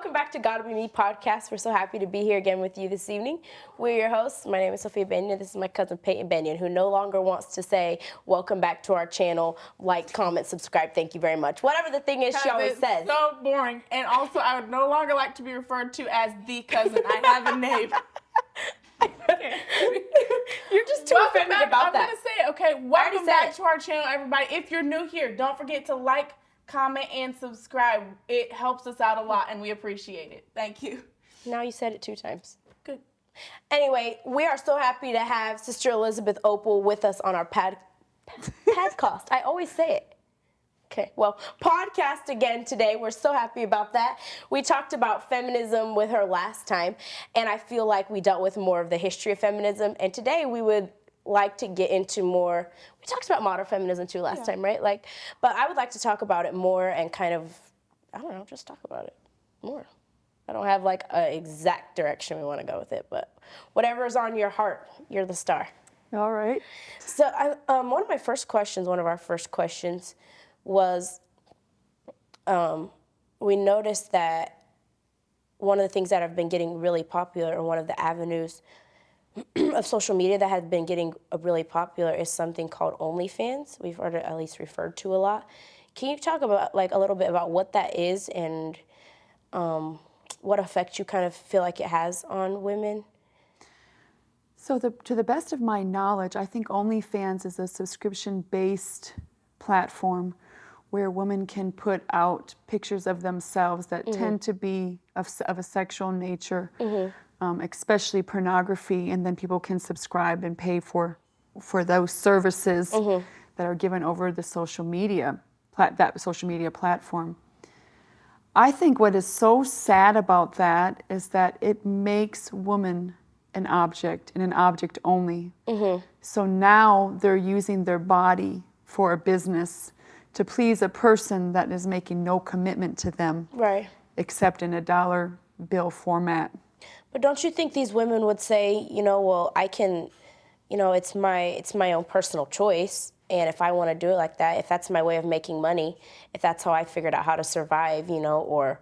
welcome back to Gotta Be Me podcast. We're so happy to be here again with you this evening. We're your hosts. My name is Sophia Benyon. This is my cousin Peyton Benyon, who no longer wants to say, welcome back to our channel, like, comment, subscribe, thank you very much. Whatever the thing is, she always says. So boring. And also, I would no longer like to be referred to as the cousin. I have a name. You're just too offended about that. I'm going to say it, okay? Welcome back to our channel, everybody. If you're new here, don't forget to like, comment, and subscribe. It helps us out a lot, and we appreciate it. Thank you. Now you said it 2 times. Good. Anyway, we are so happy to have Sister Elizabeth Opal with us on our podcast. I always say it. Okay, well, podcast again today. We're so happy about that. We talked about feminism with her last time, and I feel like we dealt with more of the history of feminism. And today we would like to get into more, we talked about modern feminism too last time, right? But I would like to talk about it more and kind of, I don't know, just talk about it more. I don't have like an exact direction we want to go with it, but whatever's on your heart, you're the star. All right. So one of our first questions was, we noticed that one of the things that have been getting really popular, or one of the avenues of social media that has been getting really popular, is something called OnlyFans. We've heard it at least referred to a lot. Can you talk about like a little bit about what that is and what effect you kind of feel like it has on women? So to the best of my knowledge, I think OnlyFans is a subscription-based platform where women can put out pictures of themselves that tend to be of a sexual nature, especially pornography, and then people can subscribe and pay for those services that are given over the social media platform. I think what is so sad about that is that it makes women an object, and an object only. So now they're using their body for a business to please a person that is making no commitment to them, Right. except in a dollar bill format. But don't you think these women would say, well, I can, it's my own personal choice, and if I want to do it like that, if that's my way of making money, if that's how I figured out how to survive, or,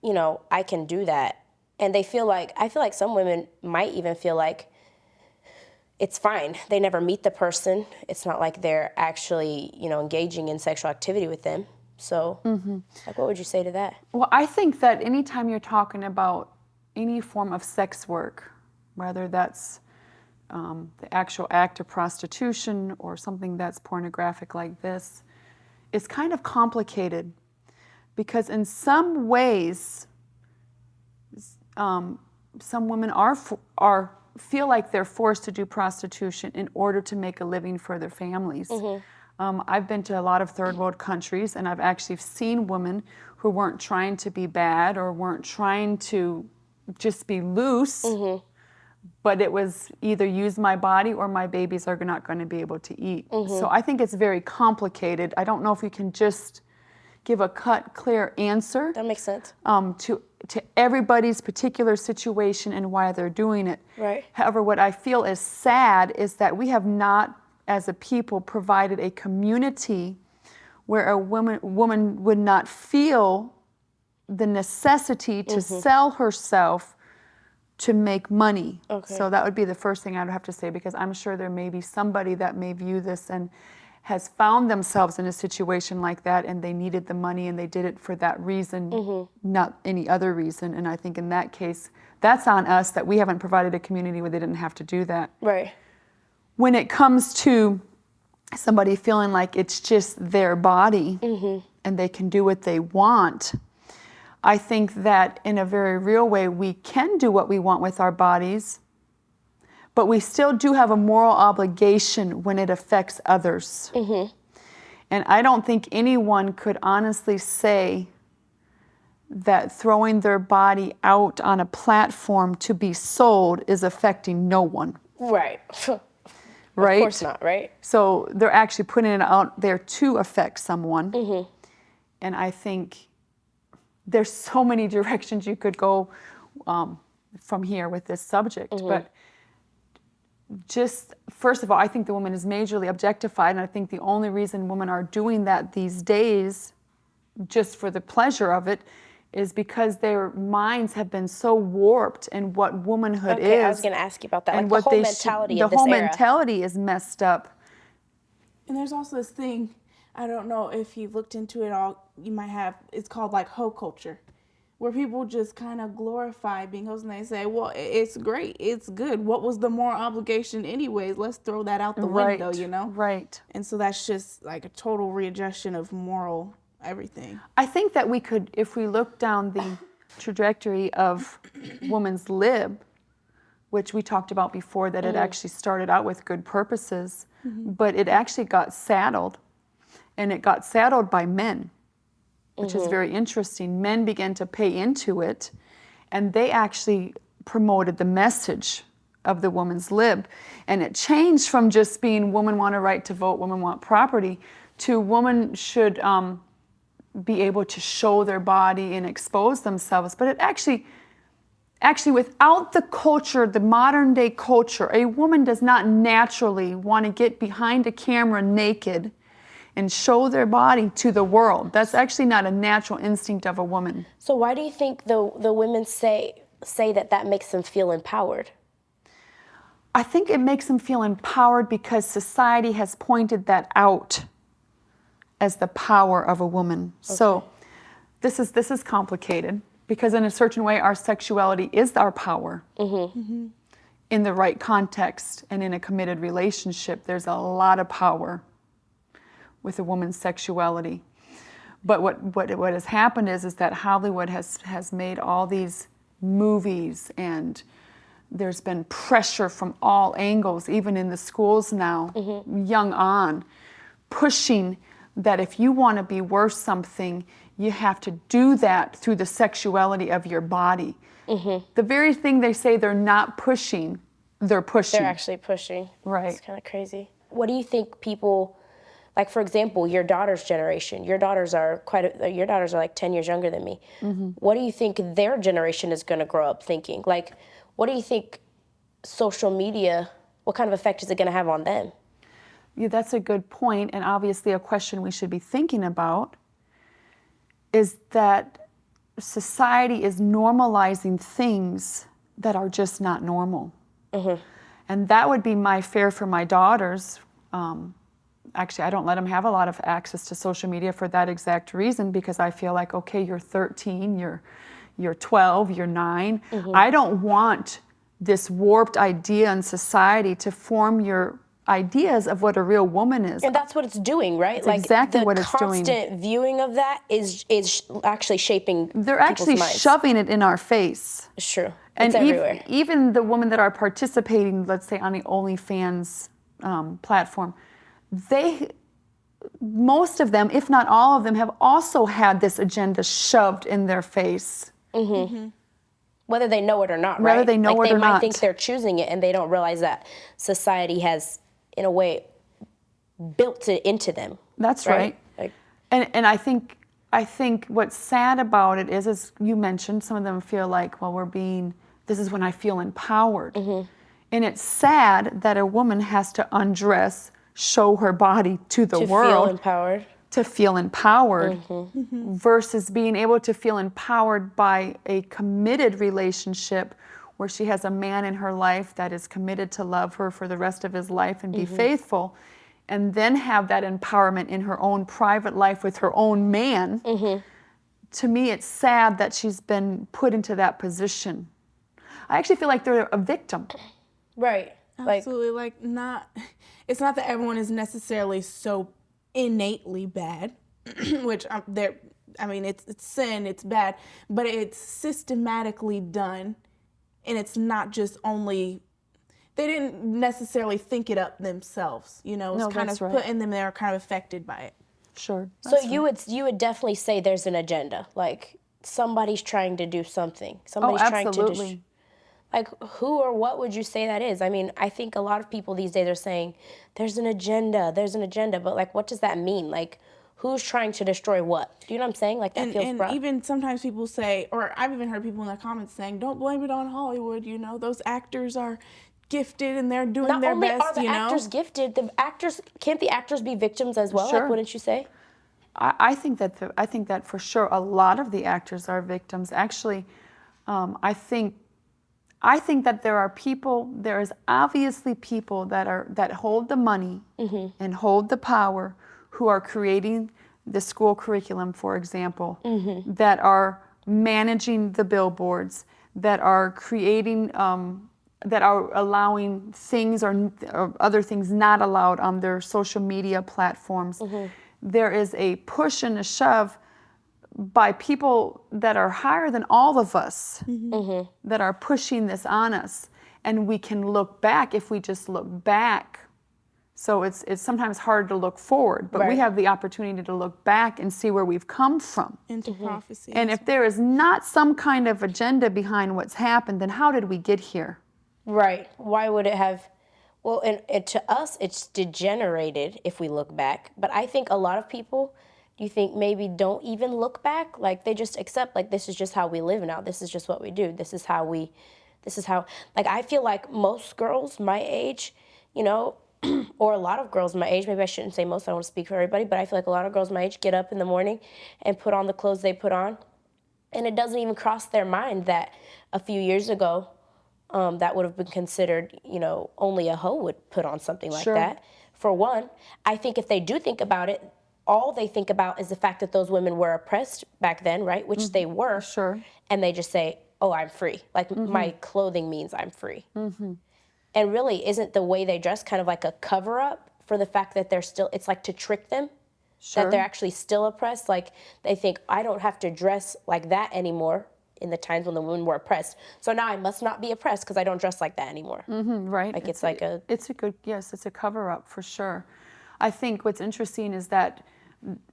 I can do that. And I feel like some women might even feel like it's fine. They never meet the person. It's not like they're actually, engaging in sexual activity with them. So, what would you say to that? Well, I think that anytime you're talking about any form of sex work, whether that's the actual act of prostitution or something that's pornographic like this, it's kind of complicated, because in some ways, some women feel like they're forced to do prostitution in order to make a living for their families. I've been to a lot of third world countries, and I've actually seen women who weren't trying to be bad or weren't trying to just be loose, but it was either use my body or my babies are not going to be able to eat. So I think it's very complicated. I don't know if you can just give a clear answer. That makes sense. To everybody's particular situation and why they're doing it. Right. However, what I feel is sad is that we have not, as a people, provided a community where a woman would not feel the necessity to sell herself to make money. Okay. So that would be the first thing I'd have to say, because I'm sure there may be somebody that may view this and has found themselves in a situation like that, and they needed the money and they did it for that reason, not any other reason. And I think in that case, that's on us, that we haven't provided a community where they didn't have to do that. Right. When it comes to somebody feeling like it's just their body and they can do what they want, I think that in a very real way, we can do what we want with our bodies, but we still do have a moral obligation when it affects others. And I don't think anyone could honestly say that throwing their body out on a platform to be sold is affecting no one. Right. Right? Of course not, right? So they're actually putting it out there to affect someone. And I think there's so many directions you could go from here with this subject. But just, first of all, I think the woman is majorly objectified, and I think the only reason women are doing that these days, just for the pleasure of it, is because their minds have been so warped in what womanhood is. Okay, I was going to ask you about that. And Like what the whole they mentality the of this whole era. mentality is messed up. And there's also this thing, I don't know if you've looked into it all, you might have, it's called like hoe culture, where people just kind of glorify being hoes and they say, well, it's great, it's good. What was the moral obligation anyways? Let's throw that out the window, you know? Right. And so that's just like a total readjustment of moral everything. I think that we could, if we look down the trajectory of women's lib, which we talked about before, that it actually started out with good purposes, but it actually got saddled, and it got saddled by men, which is very interesting. Men began to pay into it, and they actually promoted the message of the woman's lib. And it changed from just being women want a right to vote, women want property, to women should be able to show their body and expose themselves. But it actually without the culture, the modern day culture, a woman does not naturally want to get behind a camera naked and show their body to the world. That's actually not a natural instinct of a woman. So why do you think the women say that makes them feel empowered? I think it makes them feel empowered because society has pointed that out as the power of a woman. Okay. So this is complicated because in a certain way our sexuality is our power. In the right context and in a committed relationship, there's a lot of power with a woman's sexuality. But what has happened is that Hollywood has made all these movies, and there's been pressure from all angles, even in the schools now, young on, pushing that if you want to be worth something, you have to do that through the sexuality of your body. The very thing they say they're not pushing, they're pushing. They're actually pushing. Right. It's kind of crazy. What do you think people, like for example, your daughter's generation, your daughters are like 10 years younger than me. What do you think their generation is going to grow up thinking? Like, what do you think social media, what kind of effect is it going to have on them? Yeah, that's a good point, and obviously a question we should be thinking about is that society is normalizing things that are just not normal. And that would be my fear for my daughters. Actually, I don't let them have a lot of access to social media for that exact reason, because I feel like, okay, you're 13, you're 12, you're 9. I don't want this warped idea in society to form your ideas of what a real woman is. And that's what it's doing, right? That's exactly what it's doing. The constant viewing of that is actually shaping They're actually minds. shoving it in our face. It's true. And it's everywhere. Even the women that are participating, let's say on the OnlyFans platform, most of them, if not all of them, have also had this agenda shoved in their face. Whether they know it or not, Whether right? they know it or They might not. think they're choosing it, and they don't realize that society has, in a way, built it into them. That's right. Like, And I think what's sad about it is, as you mentioned, some of them feel like, well, this is when I feel empowered. And it's sad that a woman has to undress, show her body to the world. To feel empowered versus being able to feel empowered by a committed relationship where she has a man in her life that is committed to love her for the rest of his life and be faithful, and then have that empowerment in her own private life with her own man. To me, it's sad that she's been put into that position. I actually feel like they're a victim. Right. Absolutely. It's not that everyone is necessarily so innately bad, which it's sin, it's bad, but it's systematically done, and it's not just only, they didn't necessarily think it up themselves, it's kind of put in them, they're kind of affected by it. Sure. So you would definitely say there's an agenda, like somebody's trying to do something. Somebody's trying to like, who or what would you say that is? I mean, I think a lot of people these days are saying, there's an agenda, but like, what does that mean? Like, who's trying to destroy what? Do you know what I'm saying? Like, that feels rough. Even sometimes people say, or I've even heard people in the comments saying, don't blame it on Hollywood, those actors are gifted and they're doing their best, Not only are the actors gifted, can't the actors be victims as well? Sure. Like, wouldn't you say? I think that for sure a lot of the actors are victims. Actually, I think that there is obviously people that hold the money and hold the power, who are creating the school curriculum, for example, that are managing the billboards, that are creating, that are allowing things or other things not allowed on their social media platforms. There is a push and a shove by people that are higher than all of us that are pushing this on us. And we can look back if we just look back. So it's sometimes hard to look forward, but we have the opportunity to look back and see where we've come from. Into prophecy. And if there is not some kind of agenda behind what's happened, then how did we get here? Right. Why would it have? Well, and to us, it's degenerated if we look back. But I think a lot of people, do you think maybe don't even look back? Like they just accept, like, this is just how we live now. This is just what we do. This is how, like, I feel like most girls my age, you know, or a lot of girls my age, maybe I shouldn't say most, I don't want to speak for everybody, but I feel like a lot of girls my age get up in the morning and put on the clothes they put on. And it doesn't even cross their mind that a few years ago, that would have been considered, you know, only a hoe would put on something like that. For one, I think if they do think about it, all they think about is the fact that those women were oppressed back then, right? Which they were. Sure. And they just say, oh, I'm free. Like my clothing means I'm free. And really, isn't the way they dress kind of like a cover up for the fact that they're still, it's like to trick them, that they're actually still oppressed? Like they think, I don't have to dress like that anymore in the times when the women were oppressed. So now I must not be oppressed because I don't dress like that anymore. Right. Like it's like a... It's a good, yes, it's a cover-up for sure. I think what's interesting is that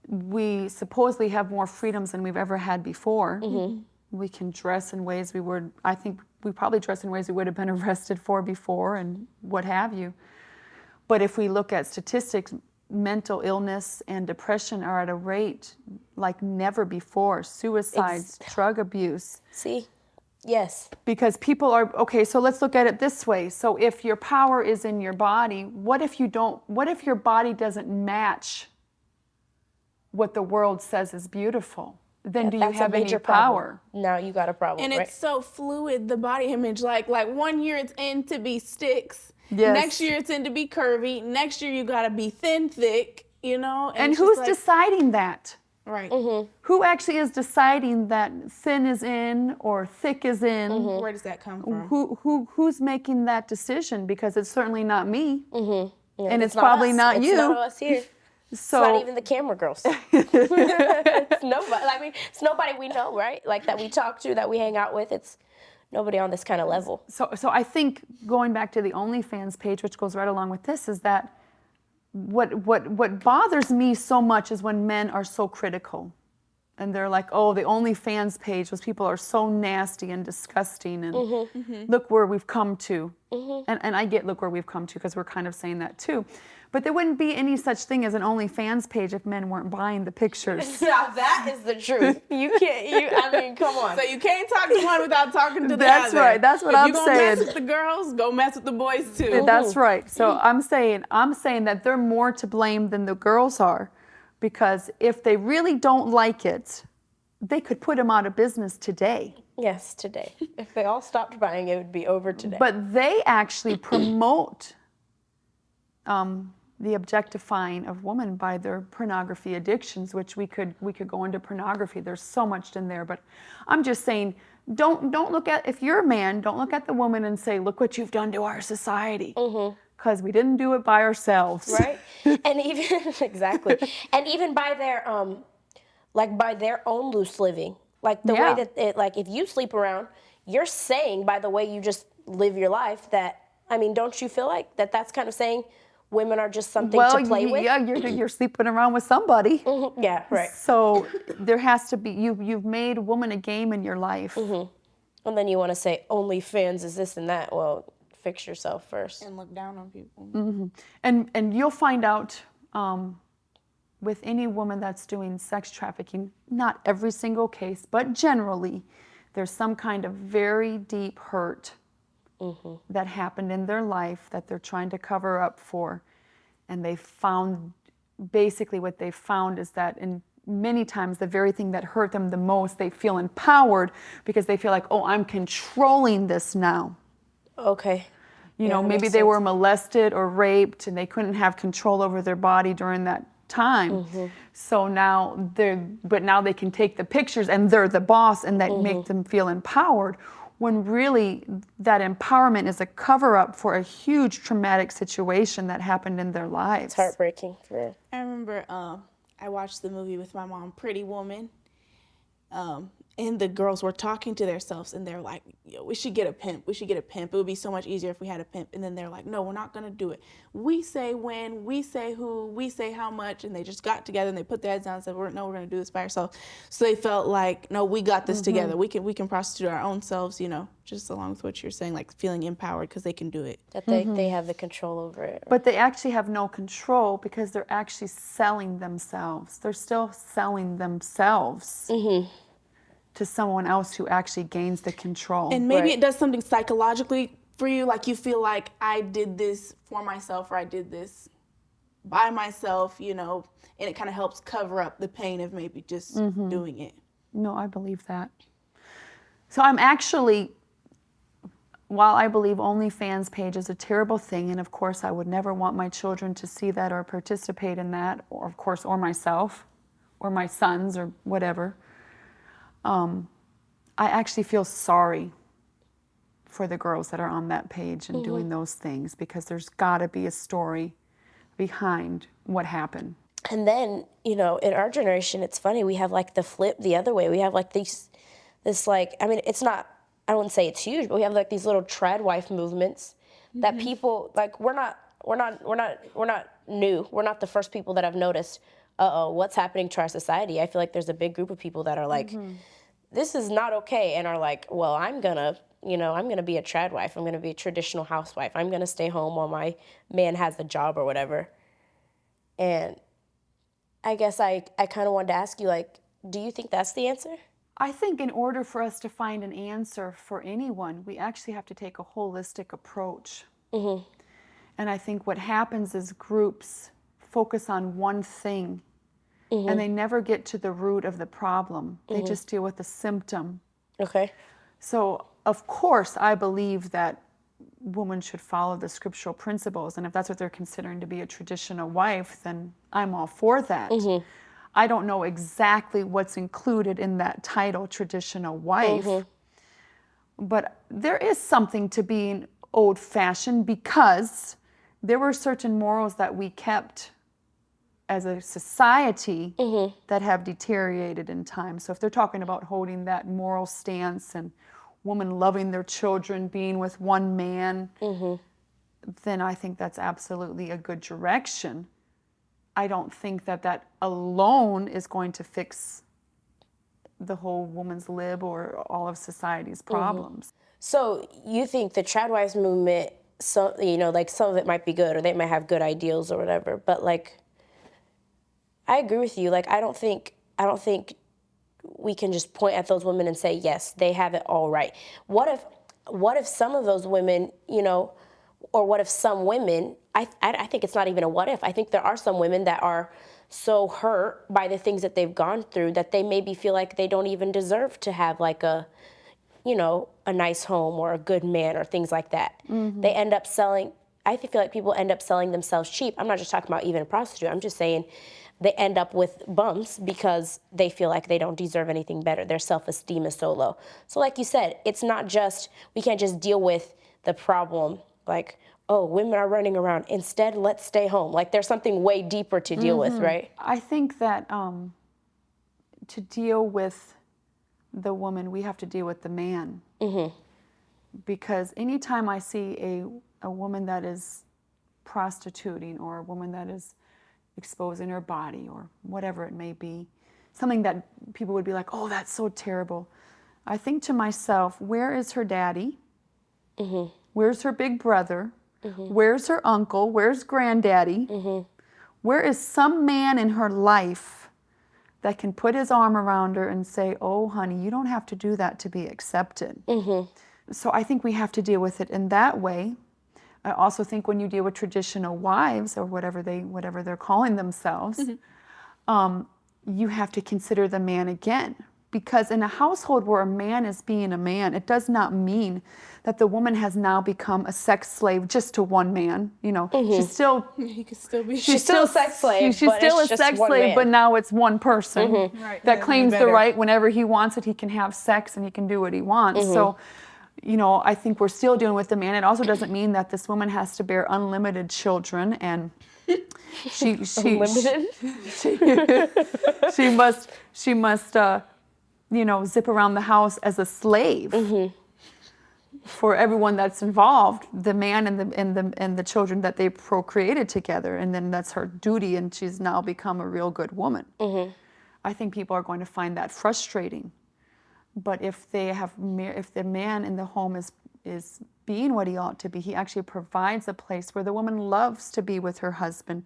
we supposedly have more freedoms than we've ever had before. We can dress in ways I think we probably dress in ways we would have been arrested for before and what have you. But if we look at statistics, mental illness and depression are at a rate like never before. Suicides, drug abuse. See? Yes. Because people are, okay, so let's look at it this way. So if your power is in your body, what if your body doesn't match what the world says is beautiful? Then do you have any power? Now you got a problem, And right? it's so fluid, the body image. Like 1 year it's in to be sticks. Yes. Next year it's in to be curvy. Next year you gotta be thin, thick, you know? And it's who's just like, deciding that? right. Who actually is deciding that thin is in or thick is in? Where does that come from? Who's making that decision? Because it's certainly not me. Yeah, And it's not probably us. not It's you. not us here. It's So not even the camera girls. It's nobody. I mean, it's nobody we know, right? Like that we talk to, that we hang out with. It's nobody on this kind of level. So I think going back to the OnlyFans page, which goes right along with this, is that what bothers me so much is when men are so critical. And they're like, oh, the OnlyFans page, those people are so nasty and disgusting, and look where we've come to. And I get look where we've come to, because we're kind of saying that too. But there wouldn't be any such thing as an OnlyFans page if men weren't buying the pictures. Now that is the truth. You can't, I mean, come on. So you can't talk to one without talking to the That's other. right. That's what if I'm you're gonna saying. mess with the girls, go mess with the boys too. That's right. So I'm saying that they're more to blame than the girls are, because if they really don't like it, they could put them out of business today. Yes, today. If they all stopped buying, it would be over today. But they actually promote the objectifying of women by their pornography addictions, which we could go into pornography. There's so much in there, but I'm just saying, don't look at, if you're a man, don't look at the woman and say, look what you've done to our society, because we didn't do it by ourselves. Right? And even, exactly. And even by their, by their own loose living. Like the way that, if you sleep around, you're saying by the way you just live your life that, I mean, don't you feel like that's kind of saying women are just something to play with? Yeah, you're sleeping around with somebody. Yeah, right. So there has to be, you've made woman a game in your life. And then you want to say OnlyFans is this and that. Well, fix yourself first. And look down on people. And you'll find out with any woman that's doing sex trafficking, not every single case, but generally, there's some kind of very deep hurt that happened in their life that they're trying to cover up for. And they found, basically what they found is that many times the very thing that hurt them the most, they feel empowered because they feel like, oh, I'm controlling this now. Okay. You Yeah, know, that maybe makes they sense. were molested or raped and they couldn't have control over their body during that time. So now now they can take the pictures and they're the boss and that make them feel empowered, when really that empowerment is a cover up for a huge traumatic situation that happened in their lives. It's heartbreaking for real. I remember I watched the movie with my mom, Pretty Woman. And the girls were talking to themselves and they're like, yo, we should get a pimp. We should get a pimp. It would be so much easier if we had a pimp. And then they're like, no, we're not going to do it. We say when, we say who, we say how much. And they just got together and they put their heads down and said, no, we're going to do this by ourselves. So they felt like, no, we got this together. We can prostitute our own selves, you know, just along with what you're saying, like feeling empowered because they can do it. That they have the control over it. But they actually have no control because they're actually selling themselves. They're still selling themselves to someone else who actually gains the control. And maybe Right. it does something psychologically for you, like you feel like I did this for myself or I did this by myself, you know, and it kind of helps cover up the pain of maybe just doing it. No, I believe that. So I'm actually, while I believe OnlyFans page is a terrible thing, and of course I would never want my children to see that or participate in that, or of course, or myself, or my sons, or whatever, I actually feel sorry for the girls that are on that page and doing those things, because there's got to be a story behind what happened. And then, you know, in our generation, it's funny, we have like the flip the other way. We have like this like, I mean, it's not, I wouldn't say it's huge, but we have like these little trad wife movements that people, like, we're not new. We're not the first people that have noticed, what's happening to our society. I feel like there's a big group of people that are like, this is not okay, and are like, well, I'm gonna be a trad wife. I'm gonna be a traditional housewife. I'm gonna stay home while my man has a job or whatever. And I guess I kind of wanted to ask you, like, do you think that's the answer? I think in order for us to find an answer for anyone, we actually have to take a holistic approach. And I think what happens is groups focus on one thing and they never get to the root of the problem. They just deal with the symptom. Okay. So, of course, I believe that women should follow the scriptural principles. And if that's what they're considering to be a traditional wife, then I'm all for that. I don't know exactly what's included in that title, traditional wife. But there is something to being old-fashioned because there were certain morals that we kept as a society that have deteriorated in time. So if they're talking about holding that moral stance and women loving their children, being with one man, then I think that's absolutely a good direction. I don't think that that alone is going to fix the whole woman's lib or all of society's problems. So you think the trad wives movement, so, you know, like some of it might be good or they might have good ideals or whatever, but like, I agree with you. Like, I don't think we can just point at those women and say, yes, they have it all right. What if some of those women, you know, or what if some women, I think it's not even a what if. I think there are some women that are so hurt by the things that they've gone through that they maybe feel like they don't even deserve to have like a, you know, a nice home or a good man or things like that. They end up selling, I feel like people end up selling themselves cheap. I'm not just talking about even a prostitute. I'm just saying they end up with bumps because they feel like they don't deserve anything better. Their self-esteem is so low. So like you said, it's not just, we can't just deal with the problem like, oh, women are running around. Instead, let's stay home. Like there's something way deeper to deal with, right? I think that to deal with the woman, we have to deal with the man. Because anytime I see a woman that is prostituting or a woman that is exposing her body or whatever it may be, something that people would be like, oh, that's so terrible. I think to myself, where is her daddy? Where's her big brother? Where's her uncle? Where's granddaddy? Where is some man in her life that can put his arm around her and say, oh, honey, you don't have to do that to be accepted. So I think we have to deal with it in that way. I also think when you deal with traditional wives or whatever they're calling themselves, you have to consider the man again. Because in a household where a man is being a man, it does not mean that the woman has now become a sex slave just to one man. You know, she's still He could still be. She's still a sex slave. she's but still it's a just sex one slave, man. but now it's one person Right. that claims the Better. right whenever he wants it. He can have sex and he can do what he wants. So, you know, I think we're still dealing with the man. It also doesn't mean that this woman has to bear unlimited children and she Unlimited? she must you know, zip around the house as a slave for everyone that's involved, the man and the children that they procreated together, and then that's her duty, and she's now become a real good woman. I think people are going to find that frustrating. But if the man in the home is being what he ought to be, he actually provides a place where the woman loves to be with her husband,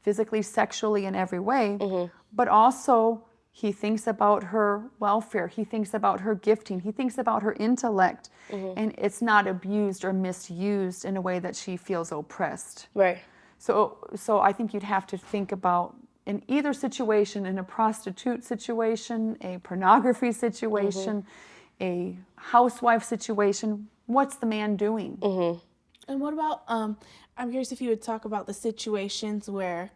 physically, sexually, in every way, but also he thinks about her welfare. He thinks about her gifting. He thinks about her intellect, and it's not abused or misused in a way that she feels oppressed. Right. So I think you'd have to think about, in either situation, in a prostitute situation, a pornography situation, a housewife situation, what's the man doing? And what about, I'm curious if you would talk about the situations where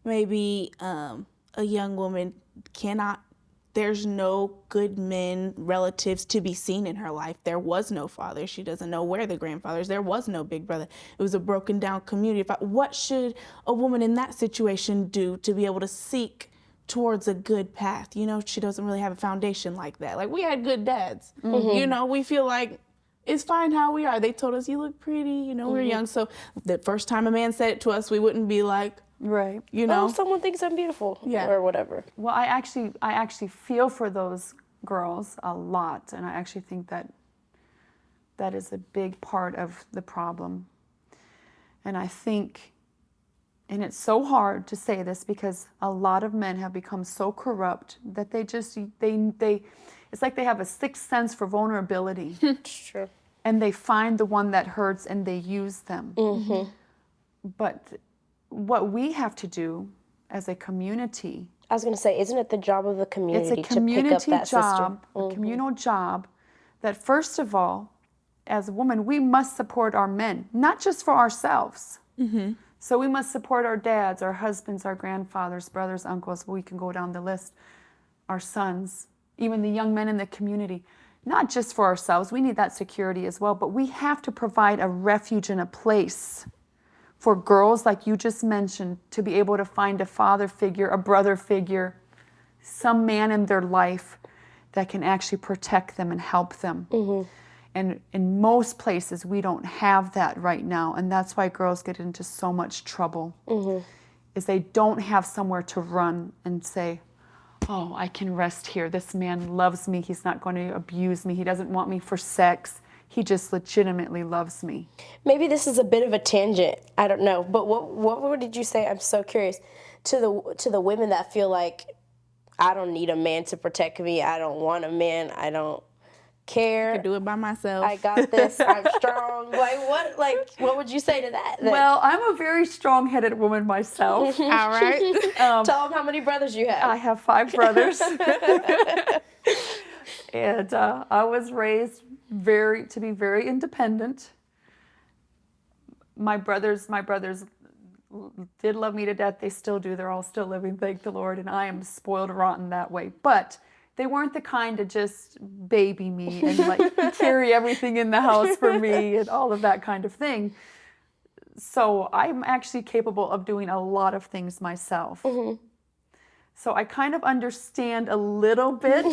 maybe a young woman there's no good men, relatives to be seen in her life. There was no father. She doesn't know where the grandfathers. There was no big brother. It was a broken down community. What should a woman in that situation do to be able to seek towards a good path? You know, she doesn't really have a foundation like that. Like, we had good dads. You know, we feel like it's fine how we are. They told us, you look pretty. You know, we were young. So the first time a man said it to us, we wouldn't be like, Right. you know. Oh, someone thinks I'm beautiful. Yeah. Or whatever. Well, I actually feel for those girls a lot, and I actually think that is a big part of the problem. And I think, and it's so hard to say this because a lot of men have become so corrupt that they it's like they have a sixth sense for vulnerability. It's true. And they find the one that hurts and they use them. But what we have to do as a community, I was going to say, isn't it the job of the community it's a to pick up community that job, sister? a communal job, that first of all, as a woman, we must support our men, not just for ourselves. So we must support our dads, our husbands, our grandfathers, brothers, uncles. We can go down the list, our sons, even the young men in the community. Not just for ourselves, we need that security as well, but we have to provide a refuge and a place for girls, like you just mentioned, to be able to find a father figure, a brother figure, some man in their life that can actually protect them and help them. And in most places, we don't have that right now, and that's why girls get into so much trouble, is they don't have somewhere to run and say, oh, I can rest here. This man loves me. He's not going to abuse me. He doesn't want me for sex. He just legitimately loves me. Maybe this is a bit of a tangent. I don't know. But what did you say? I'm so curious. To the women that feel like, I don't need a man to protect me. I don't want a man. I don't care. I can do it by myself. I got this. I'm strong. What would you say to that? Well, I'm a very strong-headed woman myself. All right. Tell them how many brothers you have. I have 5 brothers. And I was raised to be very independent. My brothers did love me to death. They still do. They're all still living, thank the Lord. And I am spoiled rotten that way. But they weren't the kind to just baby me and like carry everything in the house for me and all of that kind of thing. So I'm actually capable of doing a lot of things myself. So I kind of understand a little bit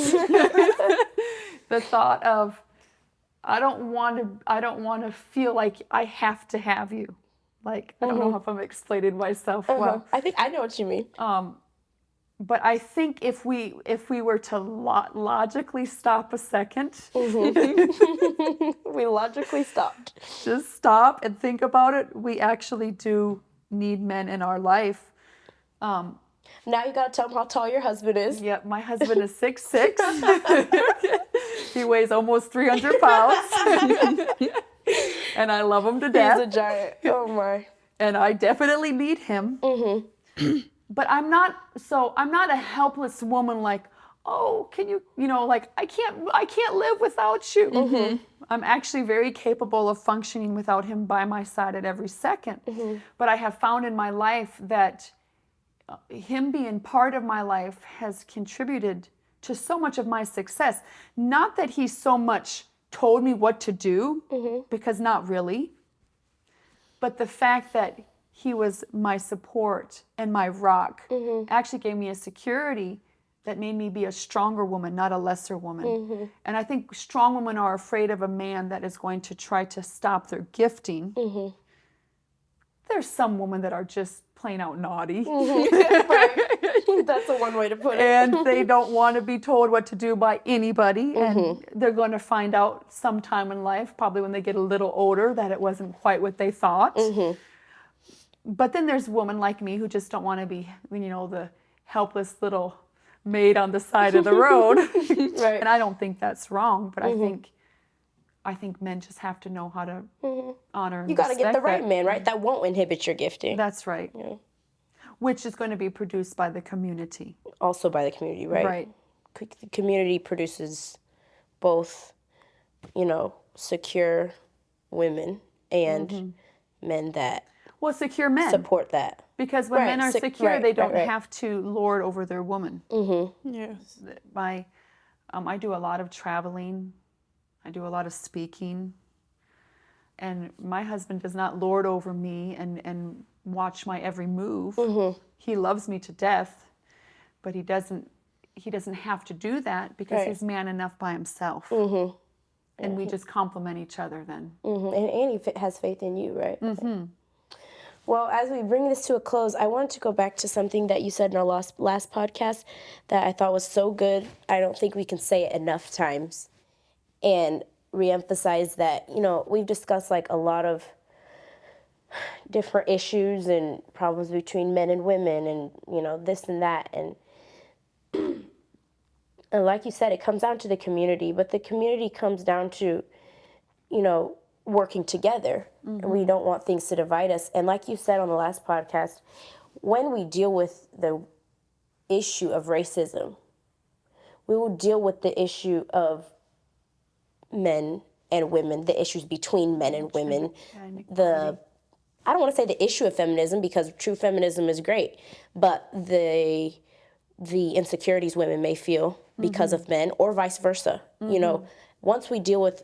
the thought of, I don't want to feel like I have to have you. Like, I don't know if I'm explaining myself well. I think I know what you mean. But I think if we were to logically stop a second, We logically stopped. just stop and think about it, we actually do need men in our life. Now you gotta tell them how tall your husband is. Yep, my husband is 6'6". He weighs almost 300 pounds. And I love him to death. He's a giant. Oh my. And I definitely need him. but I'm not a helpless woman like, oh, can you, like I can't live without you. I'm actually very capable of functioning without him by my side at every second. But I have found in my life that him being part of my life has contributed to so much of my success. Not that he so much told me what to do, because not really, but the fact that he was my support and my rock actually gave me a security that made me be a stronger woman, not a lesser woman. And I think strong women are afraid of a man that is going to try to stop their gifting. There's some women that are just plain out naughty. That's a one way to put it. And they don't want to be told what to do by anybody. And they're going to find out sometime in life, probably when they get a little older, that it wasn't quite what they thought. But then there's women like me who just don't want to be, the helpless little maid on the side of the road. Right. And I don't think that's wrong, but I think men just have to know how to honor and You got to get the respect right that. man, right? That won't inhibit your gifting. That's right. Which is going to be produced by the community. Also by the community, right? Right. The community produces both, secure women and men that Well, secure men. support that. Because when men are secure, they don't right. have to lord over their woman. Yes. I do a lot of traveling. I do a lot of speaking. And my husband does not lord over me and watch my every move. He loves me to death, but he doesn't have to do that because Right. he's man enough by himself. And we just complement each other then. And he has faith in you, right? Well, as we bring this to a close, I wanted to go back to something that you said in our last podcast that I thought was so good. I don't think we can say it enough times. And reemphasize that, we've discussed like a lot of different issues and problems between men and women and, this and that. And like you said, it comes down to the community, but the community comes down to, working together. And we don't want things to divide us. And like you said on the last podcast, when we deal with the issue of racism, we will deal with the issue of men and women, the issues between men and women, I don't want to say the issue of feminism because true feminism is great, but the insecurities women may feel because of men or vice versa. Once we deal with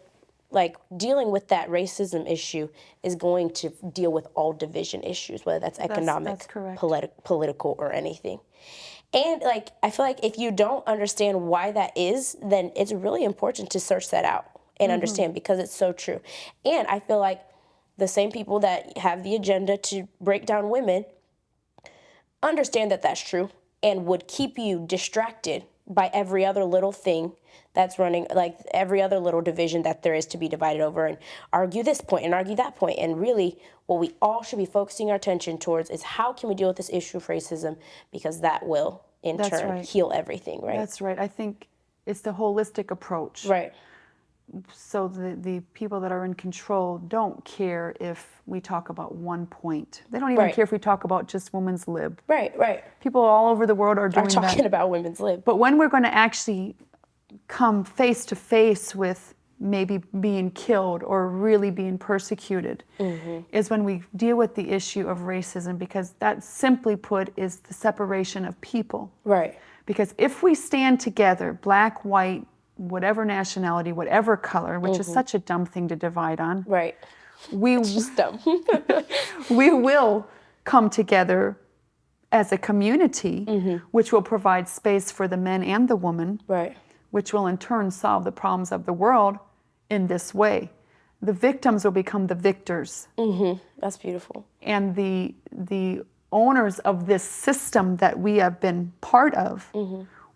dealing with that racism issue is going to deal with all division issues, whether that's economic, that's correct. Political, or anything. And I feel like if you don't understand why that is, then it's really important to search that out and understand because it's so true. And I feel like the same people that have the agenda to break down women understand that that's true and would keep you distracted by every other little thing that's running, like every other little division that there is to be divided over and argue this point and argue that point. And really what we all should be focusing our attention towards is how can we deal with this issue of racism, because that will in That's turn right. heal everything, right? That's right. I think it's the holistic approach. Right. So the people that are in control don't care if we talk about one point. They don't even Right. care if we talk about just women's lib. Right. People all over the world are doing I'm talking that. about women's lib. But when we're going to actually come face to face with maybe being killed or really being persecuted is when we deal with the issue of racism, because that, simply put, is the separation of people. Right. Because if we stand together, black, white, whatever nationality, whatever color, which is such a dumb thing to divide on, Right. we Just dumb. we will come together as a community, which will provide space for the men and the woman, Right. which will in turn solve the problems of the world in this way. The victims will become the victors, That's beautiful. and the owners of this system that we have been part of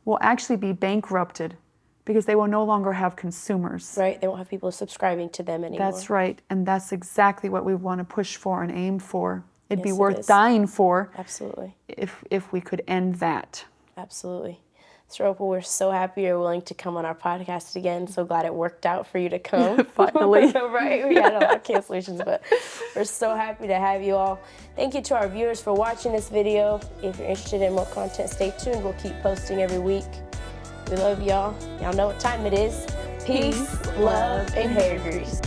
will actually be bankrupted because they will no longer have consumers. Right. They won't have people subscribing to them anymore. That's right, and that's exactly what we want to push for and aim for. It'd be Yes, it worth is. dying for Absolutely. if we could end that. Absolutely. Sister Opal, we're so happy you're willing to come on our podcast again. So glad it worked out for you to come. Finally. Right? We had a lot of cancellations, but we're so happy to have you all. Thank you to our viewers for watching this video. If you're interested in more content, stay tuned. We'll keep posting every week. We love y'all. Y'all know what time it is. Peace, love, and hair grease.